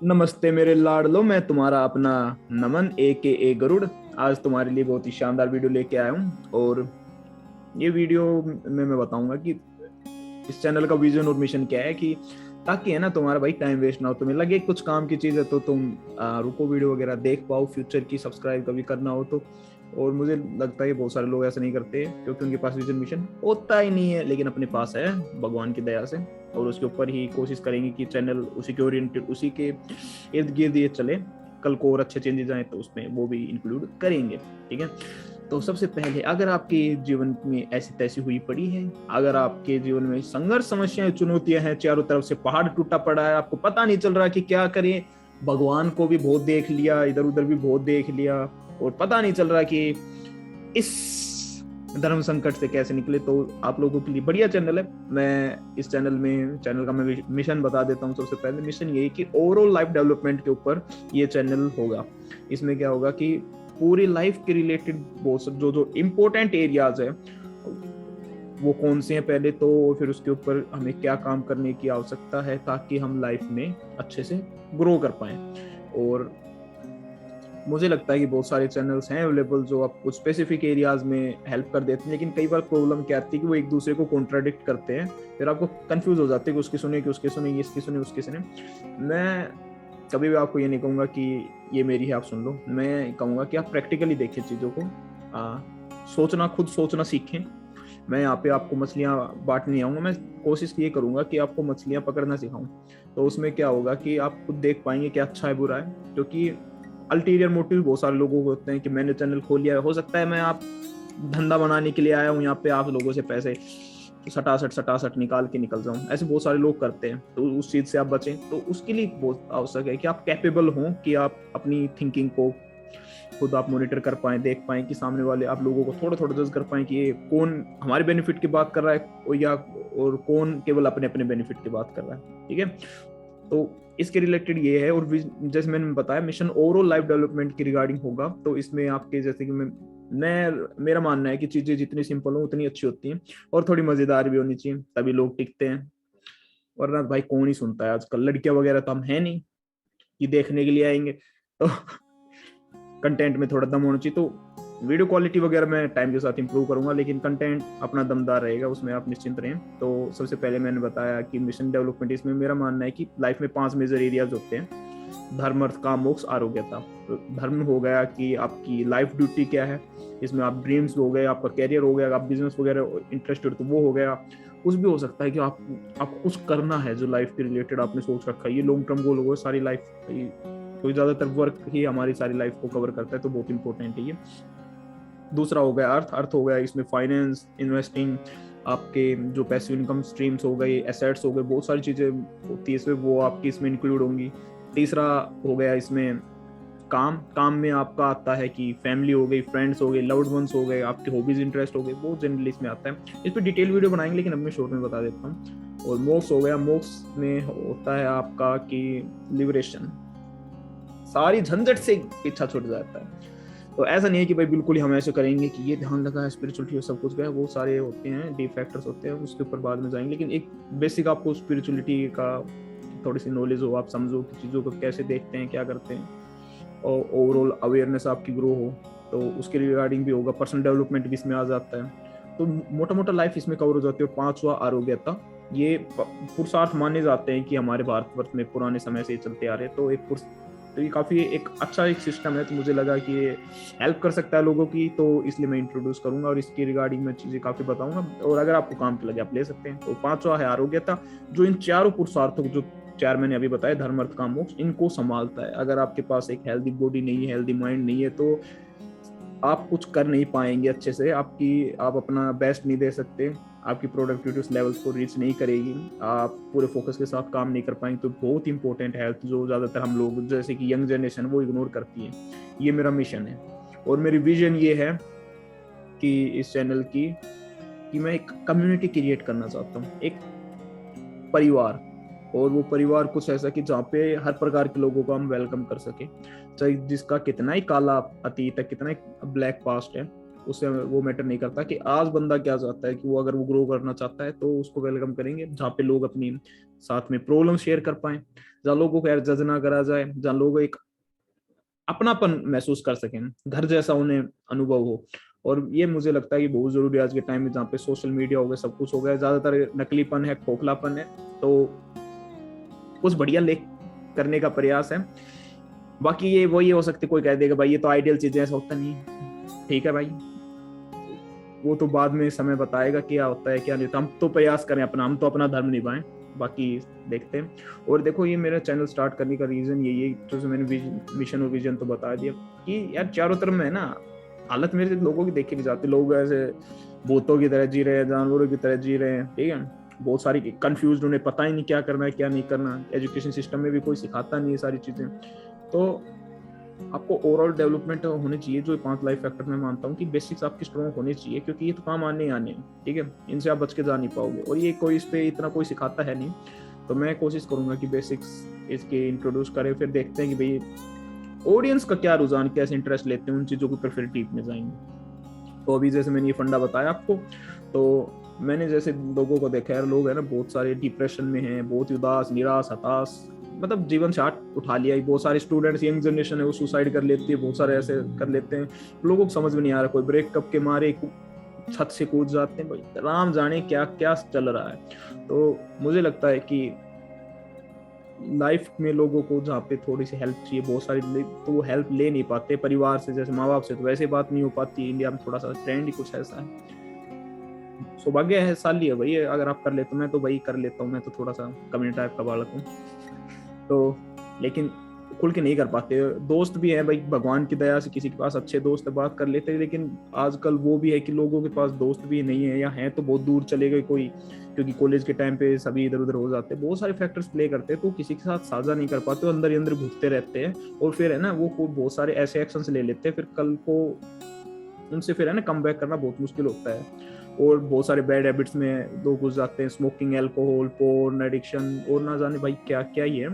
नमस्ते मेरे लाडलो, मैं तुम्हारा अपना नमन ए गरुड़। आज तुम्हारे लिए बहुत ही शानदार वीडियो लेके आया हूँ। और ये वीडियो में मैं बताऊंगा कि इस चैनल का विजन और मिशन क्या है, कि ताकि है ना तुम्हारा भाई टाइम वेस्ट ना हो, तुम्हें लगे कुछ काम की चीज है तो तुम रुको, वीडियो वगैरह देख पाओ, फ्यूचर की सब्सक्राइब कभी करना हो तो। और मुझे लगता है कि बहुत सारे लोग ऐसा नहीं करते क्योंकि उनके पास विजन मिशन होता ही नहीं है, लेकिन अपने पास है भगवान की दया से। और उसके ऊपर ही कोशिश करेंगे कि चैनल उसी के ओरिएंटेड, उसी के इर्द गिर्द ये चले। कल को और अच्छे चेंजेस आए तो उसमें वो भी इंक्लूड करेंगे। ठीक है, तो सबसे पहले अगर आपके जीवन में ऐसी तैसी हुई पड़ी है, अगर आपके जीवन में संघर्ष, समस्याएं, चुनौतियां हैं, चारों तरफ से पहाड़ टूटा पड़ा है, आपको पता नहीं चल रहा कि क्या करें, भगवान को भी बहुत देख लिया, इधर उधर भी बहुत देख लिया, और पता नहीं चल रहा कि इस धर्म संकट से कैसे निकले, तो आप लोगों के लिए बढ़िया चैनल है। मैं इस चैनल का मैं मिशन बता देता हूँ। सबसे पहले मिशन ये है कि ओवरऑल लाइफ डेवलपमेंट के ऊपर ये चैनल होगा। इसमें क्या होगा कि पूरी लाइफ के रिलेटेड बहुत जो जो इम्पोर्टेंट एरियाज है वो कौन से हैं पहले तो, फिर उसके ऊपर हमें क्या काम करने की आवश्यकता है ताकि हम लाइफ में अच्छे से ग्रो कर पाए। और मुझे लगता है कि बहुत सारे चैनल्स हैं अवेलेबल जो आपको स्पेसिफिक एरियाज में हेल्प कर देते हैं, लेकिन कई बार प्रॉब्लम क्या आती है कि वो एक दूसरे को कॉन्ट्राडिक्ट करते हैं, फिर आपको कंफ्यूज हो जाते हैं कि उसकी सुने कि उसके सुने, इसकी सुने उसके सुने। मैं कभी भी आपको ये नहीं कहूँगा कि ये मेरी है आप सुन लो, मैं कहूँगा कि आप प्रैक्टिकली देखें चीज़ों को, सोचना, खुद सोचना सीखें। मैं यहाँ पे आपको मछलियाँ बांटने नहीं आऊँगा, मैं कोशिश ये करूँगा कि आपको मछलियाँ पकड़ना सिखाऊं। तो उसमें क्या होगा कि आप खुद देख पाएंगे क्या अच्छा है बुरा है, क्योंकि अल्टीरियर मोटिव बहुत सारे लोगों को होते हैं कि मैंने चैनल खोल लिया है, हो सकता है मैं आप धंधा बनाने के लिए आया हूँ यहाँ पे, आप लोगों से पैसे सटासट निकाल के निकल जाऊं, ऐसे बहुत सारे लोग करते हैं। तो उस चीज से आप बचें, तो उसके लिए बहुत आवश्यक है कि आप कैपेबल हों, कि आप अपनी थिंकिंग को खुद आप मॉनिटर कर पाए, देख पाए कि सामने वाले आप लोगों को थोड़ा थोड़ा जज कर पाए कि ये कौन हमारे बेनिफिट की बात कर रहा है या और कौन केवल अपने अपने बेनिफिट की बात कर रहा है। ठीक है, तो इसके रिलेटेड ये है। और जैसे मैंने बताया मिशन ओवरऑल लाइफ डेवलपमेंट की रिगार्डिंग होगा, तो इसमें आपके जैसे कि मैं मेरा मानना है कि चीजें जितनी सिंपल हो उतनी अच्छी होती हैं, और थोड़ी मजेदार भी होनी चाहिए, तभी लोग टिकते हैं। वरना भाई कौन ही सुनता है आजकल, लड़कियां वगैरह तो हम है नहीं कि देखने के लिए आएंगे, तो कंटेंट में थोड़ा दम होना चाहिए। तो वीडियो क्वालिटी वगैरह मैं टाइम के साथ इंप्रूव करूंगा, लेकिन कंटेंट अपना दमदार रहेगा, उसमें आप निश्चिंत रहें। तो सबसे पहले मैंने बताया कि मिशन डेवलपमेंट, इसमें मेरा मानना है कि लाइफ में 5 मेजर एरियाज होते हैं: धर्म, अर्थ, काम, मोक्ष, आरोग्यता। तो धर्म हो गया कि आपकी लाइफ ड्यूटी क्या है, इसमें आप ड्रीम्स हो गए, आपका कैरियर हो गया, आप बिजनेस वगैरह इंटरेस्टेड तो वो हो गया। कुछ भी हो सकता है कि आपको कुछ करना है जो लाइफ के रिलेटेड आपने सोच रखा है, ये लॉन्ग टर्म गोल होगा सारी लाइफ, तो ज्यादातर वर्क ही हमारी सारी लाइफ को कवर करता है, तो बहुत इंपॉर्टेंट है ये। दूसरा हो गया अर्थ। अर्थ हो गया इसमें फाइनेंस, इन्वेस्टिंग, आपके जो पैसिव इनकम स्ट्रीम्स हो गए, एसेट्स हो गए, बहुत सारी चीजें होती है इसमें, वो आपकी इसमें इंक्लूड होंगी। तीसरा हो गया इसमें काम। काम में आपका आता है कि फैमिली हो गई, फ्रेंड्स हो गए, लव्ड वंस हो गए, आपके हॉबीज इंटरेस्ट हो गए, वो जनरली इसमें आता है। इस पर डिटेल वीडियो बनाएंगे, लेकिन अब मैं शॉर्ट में बता देता हूँ। और मोक्ष हो गया, मोक्ष में होता है आपका कि लिबरेशन, सारी झंझट से पीछा छूट जाता है। तो ऐसा नहीं है कि भाई बिल्कुल ही हम ऐसे करेंगे कि ये ध्यान लगा है स्पिरिचुअलिटी सब कुछ गया, वो सारे होते हैं डीप फैक्टर्स होते हैं, उसके ऊपर बाद में जाएंगे। लेकिन एक बेसिक आपको स्पिरिचुअलिटी का थोड़ी सी नॉलेज हो, आप समझो कि चीज़ों को कैसे देखते हैं, क्या करते हैं, और ओवरऑल अवेयरनेस आपकी ग्रो हो, तो उसके रिगार्डिंग भी होगा। पर्सनल डेवलपमेंट भी इसमें आ जाता है, तो मोटा मोटा लाइफ इसमें कवर हो जाती है। पांचवा आरोग्यता, ये पुरुषार्थ माने जाते हैं कि हमारे भारतवर्ष में पुराने समय से चलते आ रहे हैं, तो तो ये काफी एक अच्छा एक सिस्टम है, तो मुझे लगा कि ये हेल्प कर सकता है लोगों की, तो इसलिए मैं इंट्रोड्यूस करूंगा और इसकी रिगार्डिंग में चीजें काफी बताऊंगा, और अगर आपको काम के लगे आप ले सकते हैं। तो पांचवा है आरोग्यता, जो इन चारों पुरुषार्थों, जो चार मैंने अभी बताया, धर्म, अर्थ, काम, मोक्ष, इनको संभालता है। अगर आपके पास एक हेल्दी बॉडी नहीं है, हेल्दी माइंड नहीं है, तो आप कुछ कर नहीं पाएंगे अच्छे से, आप अपना बेस्ट नहीं दे सकते, आपकी प्रोडक्टिविटी उस लेवल्स को रीच नहीं करेगी, आप पूरे फोकस के साथ काम नहीं कर पाएंगे। तो बहुत इंपॉर्टेंट हेल्थ, जो ज्यादातर हम लोग जैसे कि यंग जनरेशन वो इग्नोर करती है। ये मेरा मिशन है, और मेरी विजन ये है कि इस चैनल की, कि मैं एक कम्युनिटी क्रिएट करना चाहता हूँ, एक परिवार। और वो परिवार कुछ ऐसा कि जहाँ पे हर प्रकार के लोगों को हम वेलकम कर सके, चाहे जिसका कितना ही काला अतीत है, कितना ही ब्लैक पास्ट है, उससे वो मैटर नहीं करता कि आज बंदा क्या चाहता है, कि वो अगर वो ग्रो करना चाहता है तो उसको वेलकम करेंगे, जहाँ पे लोग अपनी साथ में प्रॉब्लम शेयर कर पाए, जहाँ लोगों को यार जज ना करा जाए, जहाँ लोग एक अपनापन महसूस कर सकें, घर जैसा उन्हें अनुभव हो। और ये मुझे लगता है कि बहुत जरूरी है आज के टाइम में, जहाँ पे सोशल मीडिया हो गया, सब कुछ हो गया, ज्यादातर नकलीपन है, खोखलापन है, तो कुछ बढ़िया ले करने का प्रयास है। बाकी ये वही हो सकती, कोई कह देगा भाई ये तो आइडियल चीजें, ऐसा होता नहीं है, ठीक है भाई, वो तो बाद में समय बताएगा क्या होता है क्या नहीं, तो हम तो प्रयास करें अपना, हम तो अपना धर्म निभाएं, बाकी देखते हैं। और देखो ये मेरा चैनल स्टार्ट करने का रीजन यही है, तो मैंने मिशन और विजन तो बता दिया कि यार चारों तरफ में है ना हालत मेरे लोगों की देखी नहीं जाती, लोग ऐसे भूतों की तरह जी रहे हैं, जानवरों की तरह जी रहे हैं, ठीक है, बहुत सारी कंफ्यूज, उन्हें पता ही नहीं क्या करना है क्या नहीं करना, एजुकेशन सिस्टम में भी कोई सिखाता नहीं है सारी चीजें। तो आपको ओवरऑल डेवलपमेंट होनी चाहिए, जो 5 लाइफ फैक्टर मैं मानता हूँ कि बेसिक्स आपकी स्ट्रॉन्ग होनी चाहिए, क्योंकि ये तो काम आने ही आने हैं, ठीक है, इनसे आप बच के जा नहीं पाओगे, और ये कोई इस पे इतना कोई सिखाता है नहीं। तो मैं कोशिश करूंगा कि बेसिक्स इसके इंट्रोड्यूस करें, फिर देखते हैं कि भाई ऑडियंस का क्या रुझान, कैसे इंटरेस्ट लेते हैं, उन चीज़ों को पर फिर डीप में जाएंगे। तो अभी जैसे मैंने ये फंडा बताया आपको, तो मैंने जैसे लोगों को देखा है, लोग है ना बहुत सारे डिप्रेशन में हैं, बहुत उदास, निराश, हताश, मतलब जीवन से हाथ उठा लिया। बहुत सारे स्टूडेंट्स, यंग जनरेशन है वो सुसाइड कर लेती है, बहुत सारे ऐसे कर लेते हैं, लोगों को समझ में नहीं आ रहा, कोई ब्रेकअप के मारे छत से कूद जाते हैं, भाई राम जाने क्या क्या चल रहा है। तो मुझे लगता है कि लाइफ में लोगों को जहाँ पे थोड़ी सी हेल्प चाहिए, बहुत सारी, तो वो हेल्प ले नहीं पाते परिवार से, जैसे माँ बाप से तो वैसे बात नहीं हो पाती। इंडिया में थोड़ा सा ट्रेंड ही कुछ ऐसा है, सौभाग्य है साल है भाई, अगर आप कर लेते, मैं तो भाई कर लेता हूँ, मैं तो थोड़ा सा कम्युनिटी टाइप का बालक हूँ, तो लेकिन खुल के नहीं कर पाते। दोस्त भी हैं भाई, भगवान की दया से किसी के पास अच्छे दोस्त बात कर लेते हैं, लेकिन आजकल वो भी है कि लोगों के पास दोस्त भी नहीं है, या हैं तो बहुत दूर चले गए कोई, क्योंकि कॉलेज के टाइम पे सभी इधर उधर हो जाते हैं, बहुत सारे फैक्टर्स प्ले करते हैं, तो किसी के साथ साझा नहीं कर पाते, अंदर ही अंदर घुटते रहते हैं, और फिर है ना वो बहुत सारे ऐसे एक्शंस ले लेते हैं, फिर कल को उनसे फिर है ना कम बैक करना बहुत मुश्किल होता है। और बहुत सारे बैड हैबिट्स में लोग घुस जाते हैं, स्मोकिंग, एल्कोहल, पोर्न एडिक्शन, और ना जाने भाई क्या क्या ही है।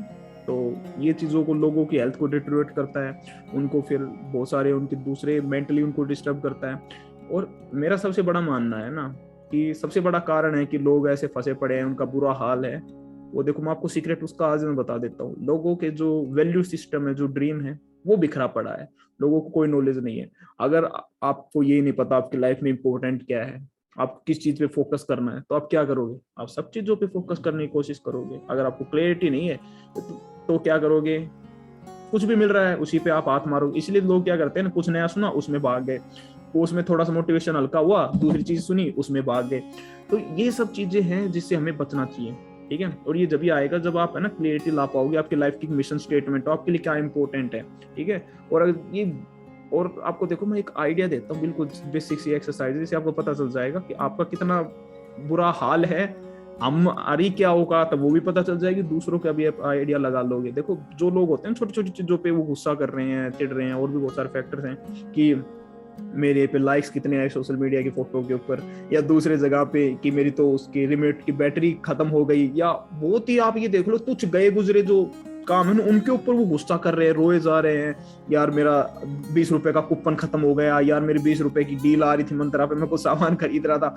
तो ये चीज़ों को, लोगों की हेल्थ को डिटेरियोरेट करता है, उनको फिर बहुत सारे उनके दूसरे मेंटली उनको डिस्टर्ब करता है। और मेरा सबसे बड़ा मानना है ना कि सबसे बड़ा कारण है कि लोग ऐसे फंसे पड़े हैं, उनका बुरा हाल है वो, देखो मैं आपको सीक्रेट उसका आज मैं बता देता हूँ, लोगों के जो वैल्यू सिस्टम है, जो ड्रीम है, वो बिखरा पड़ा है, लोगों को कोई नॉलेज नहीं है। अगर आपको ये नहीं पता आपकी लाइफ में इंपॉर्टेंट क्या है, आप किस चीज पे फोकस करना है, तो आप क्या करोगे, आप सब चीजों पे फोकस करने की कोशिश करोगे। अगर आपको क्लैरिटी नहीं है तो क्या करोगे, कुछ भी मिल रहा है उसी पे आप हाथ मारोगे। इसलिए लोग क्या करते हैं ना, कुछ नया सुना उसमें भाग गए, उसमें थोड़ा सा मोटिवेशन हल्का हुआ, दूसरी चीज सुनी उसमें भाग गए। तो ये सब चीजें हैं जिससे हमें बचना चाहिए, ठीक है। और ये जब ही आएगा जब आप है ना क्लियरिटी ला पाओगे, आपकी लाइफ की मिशन स्टेटमेंट हो, आपके लिए क्या इंपॉर्टेंट है, ठीक है। और अगर ये, और आपको देखो मैं एक आइडिया देता हूँ बिल्कुल बेसिक सी एक्सरसाइज, जिससे आपको पता चल जाएगा कि आपका कितना बुरा हाल है, हमारी क्या होगा, तब वो भी पता चल जाएगी, दूसरों का भी आप आइडिया लगा लोगे। देखो जो लोग होते हैं छोटी छोटी चीजों पे वो गुस्सा कर रहे हैं, चिढ़ रहे हैं, और भी बहुत सारे फैक्टर्स हैं कि मेरे पे लाइक्स कितने आए सोशल मीडिया की फोटो के ऊपर, या दूसरे जगह पे कि मेरी तो उसकी रिमोट की बैटरी खत्म हो गई, या बहुत ही आप ये देख लो तुच्छ गए गुजरे जो काम है ना, उनके ऊपर वो गुस्सा कर रहे हैं, रोए जा रहे हैं, यार मेरा 20 रुपए का कूपन खत्म हो गया, यार मेरी 20 रुपए की डील आ रही थी मंत्रा पे, मैं कुछ सामान खरीद रहा था।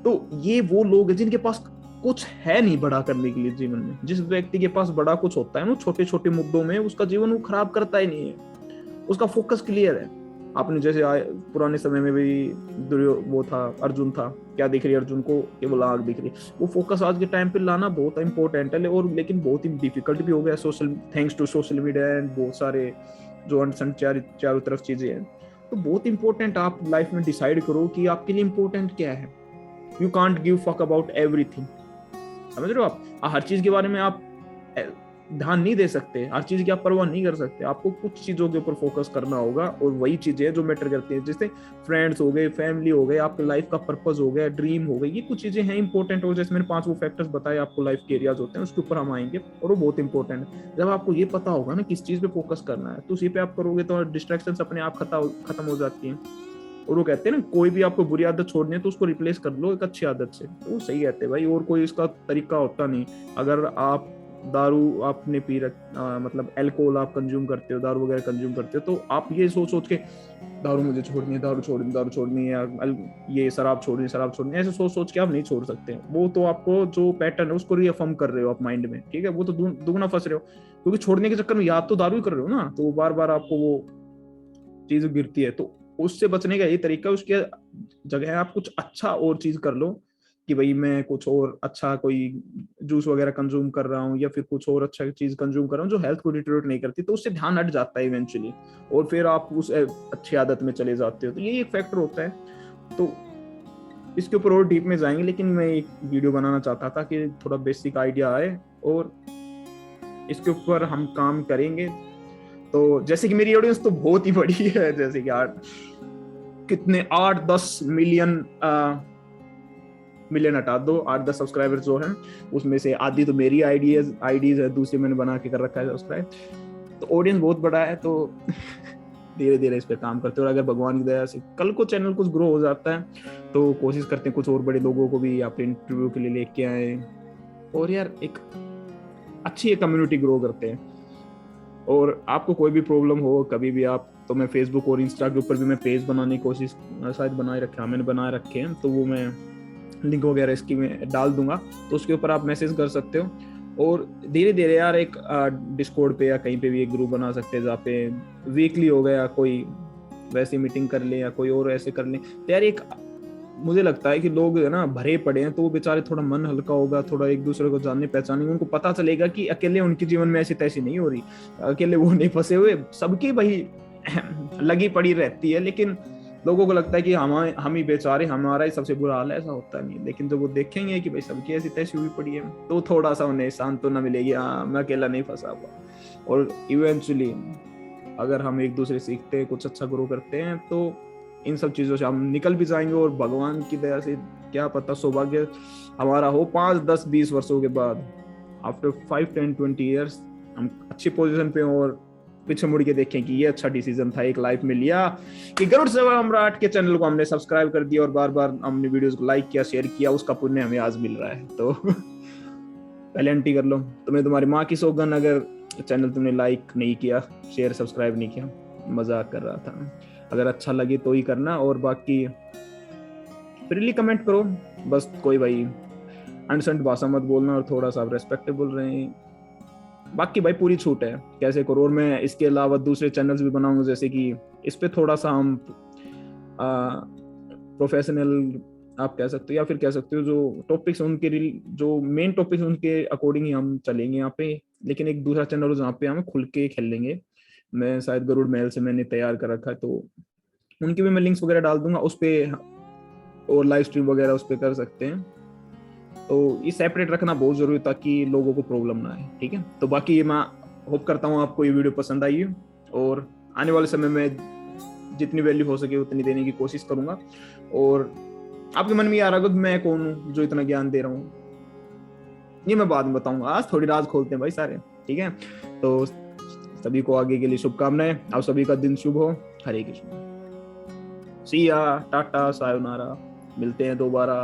तो ये वो लोग हैं जिनके पास कुछ है नहीं बड़ा करने के लिए जीवन में। जिस व्यक्ति के पास बड़ा कुछ होता है ना, छोटे छोटे मुद्दों में उसका जीवन वो खराब करता ही नहीं है, उसका फोकस क्लियर है। आपने जैसे पुराने समय में भी वो था अर्जुन था, क्या दिख रही है अर्जुन को, केवल आग दिख रही। वो फोकस आज के टाइम पे लाना बहुत इंपॉर्टेंट है, और लेकिन बहुत ही डिफिकल्ट भी हो गया social, thanks to social media and बहुत सारे जो अनसन चारों तरफ चीजें हैं। तो बहुत इंपॉर्टेंट आप लाइफ में डिसाइड करो कि आपके लिए इंपॉर्टेंट क्या है। You can't give fuck about everything, समझ रहे हो आप, हर चीज के बारे में आप ध्यान नहीं दे सकते, हर चीज की आप परवाह नहीं कर सकते, आपको कुछ चीजों के ऊपर फोकस करना होगा, और वही चीजें जो मैटर करती हैं, जैसे फ्रेंड्स हो गए, फैमिली हो गए, आपके लाइफ का पर्पस हो गया, ड्रीम हो गई, ये कुछ चीजें हैं इंपॉर्टेंट। और जैसे मैंने 5 वो फैक्टर्स बताए आपको लाइफ के एरियाज होते हैं, उसके ऊपर हम आएंगे, और वो बहुत इंपॉर्टेंट है। जब आपको ये पता होगा ना किस चीज पे फोकस करना है, तो उसी पे आप करोगे, तो डिस्ट्रैक्शन अपने आप खत्म हो जाती है। और वो कहते हैं ना, कोई भी आपको बुरी आदत छोड़नी है तो उसको रिप्लेस कर लो एक अच्छी आदत से, तो वो सही कहते हैं भाई, और कोई इसका तरीका होता नहीं। अगर आप दारू आपने मतलब अल्कोहल आप कंज्यूम करते हो, दारू वगैरह कंज्यूम करते हो, तो आप ये सोच के दारू मुझे छोड़नी है, दारू छोड़नी है, ये शराब छोड़नी है, शराब छोड़नी है, ऐसे सोच के आप नहीं छोड़ सकते। वो तो आपको जो पैटर्न है उसको रीअफर्म कर रहे हो आप माइंड में, ठीक है, वो तो दुगना फंस रहे हो, क्योंकि छोड़ने के चक्कर में याद तो दारू ही कर रहे हो ना, तो बार बार आपको वो चीज गिरती है। तो उससे बचने का यही तरीका है, उसके जगह आप कुछ अच्छा और चीज कर लो, कि भाई मैं कुछ और अच्छा, कोई जूस वगैरह कंज्यूम कर रहा हूँ या फिर कुछ और अच्छा चीज कंज्यूम कर रहा हूँ जो हेल्थ को डिटेरियोरेट नहीं करती, तो उससे ध्यान हट जाता है इवेंचुअली, और फिर आप उस अच्छी आदत में चले जाते हो। तो यही एक फैक्टर होता है। तो इसके ऊपर और डीप में जाएंगे, लेकिन मैं एक वीडियो बनाना चाहता था कि थोड़ा बेसिक आइडिया आए और इसके ऊपर हम काम करेंगे। तो जैसे कि मेरी ऑडियंस तो बहुत ही बड़ी है, जैसे कि 8-10 मिलियन, मिलियन हटा दो, 8-10 सब्सक्राइबर्स जो हैं उसमें से आधी तो मेरी आईडीज है, दूसरी मैंने बना के कर रखा है सब्सक्राइब। तो ऑडियंस बहुत बड़ा है, तो धीरे धीरे इस पे काम करते हैं, और अगर भगवान की दया से कल को चैनल कुछ ग्रो हो जाता है तो कोशिश करते हैं कुछ और बड़े लोगों को भी आप इंटरव्यू के लिए लेके आए, और यार एक अच्छी कम्युनिटी ग्रो करते हैं। और आपको कोई भी प्रॉब्लम हो कभी भी आप, तो मैं फेसबुक और इंस्टा के ऊपर भी मैं पेज बनाने की कोशिश शायद बनाए रखे, मैंने बनाए रखे हैं, तो वो मैं लिंक वगैरह इसकी मैं डाल दूंगा, तो उसके ऊपर आप मैसेज कर सकते हो। और धीरे धीरे यार एक डिस्कॉर्ड पे या कहीं पे भी एक ग्रुप बना सकते हैं जहाँ पे वीकली हो गया कोई वैसी मीटिंग कर ले या कोई और ऐसे कर ले, तो यार एक मुझे लगता है कि लोग है ना भरे पड़े हैं, तो वो बेचारे थोड़ा मन हल्का होगा, थोड़ा एक दूसरे को जानने पहचानेंगे, उनको पता चलेगा कि अकेले उनके जीवन में ऐसी तैसी नहीं हो रही, अकेले वो नहीं फंसे हुए, सबकी भाई लगी पड़ी रहती है। लेकिन लोगों को लगता है कि हम ही बेचारे, हमारा ही सबसे बुरा हाल है, ऐसा होता नहीं। लेकिन जब वो देखेंगे कि भाई सबकी ऐसी तैसी हुई पड़ी है, तो थोड़ा सा उन्हें सांत्वना मिलेगी, हाँ मैं अकेला नहीं फंसा हुआ। और इवेंचुअली अगर हम एक दूसरे सीखते हैं, कुछ अच्छा ग्रो करते हैं, तो इन सब चीजों से हम निकल भी जाएंगे, और भगवान की दया से क्या पता सौभाग्य हमारा हो 5-10-20 वर्षों के बाद, आफ्टर 5-10-20 ईयर्स हम अच्छी पोजीशन पे हों और पीछे मुड़ के देखें कि ये अच्छा डिसीजन था एक लाइफ में लिया, कि गरुड़ सेवा सम्राट के चैनल को हमने सब्सक्राइब कर दिया और बार बार हमने वीडियोस को लाइक किया, शेयर किया, उसका पुण्य हमें आज मिल रहा है। तो पहले एंटी कर लो, तुम्हें तुम्हारी माँ की सौगन अगर चैनल तुमने लाइक नहीं किया, शेयर सब्सक्राइब नहीं किया, मजाक कर रहा था। अगर अच्छा लगे तो ही करना, और बाकी फ्रीली कमेंट करो, बस कोई भाई अनसंट भाषा मत बोलना, और थोड़ा सा रेस्पेक्टेबल रहे, बाकी भाई पूरी छूट है कैसे करो। और मैं इसके अलावा दूसरे चैनल्स भी बनाऊंगा, जैसे कि इस पे थोड़ा सा हम प्रोफेशनल आप कह सकते हो, या फिर कह सकते हो जो टॉपिक्स उनके जो मेन टॉपिक्स उनके अकॉर्डिंग ही हम चलेंगे यहाँ पे। लेकिन एक दूसरा चैनल हो जहाँ पे हम खुल के खेल लेंगे, मैं शायद गरुड़ महल से मैंने तैयार कर रखा है, तो उनकी भी मैं लिंक्स वगैरह डाल दूंगा उस पे, और लाइव स्ट्रीम वगैरह उस पे कर सकते हैं। तो ये सेपरेट रखना बहुत जरूरी है ताकि लोगों को प्रॉब्लम ना आए, ठीक है। तो बाकी मैं होप करता हूँ आपको ये वीडियो पसंद आई है, और आने वाले समय में जितनी वैल्यू हो सके उतनी देने की कोशिश करूंगा। और आपके मन में ये आ रहा होगा मैं कौन हूँ जो इतना ज्ञान दे रहा हूँ, ये मैं बाद में बताऊंगा, आज थोड़ी राज खोलते हैं भाई सारे, ठीक है। तो सभी को आगे के लिए शुभकामनाएं, आप सभी का दिन शुभ हो। हरे कृष्ण, सिया, टाटा, सायोनारा, मिलते हैं दोबारा।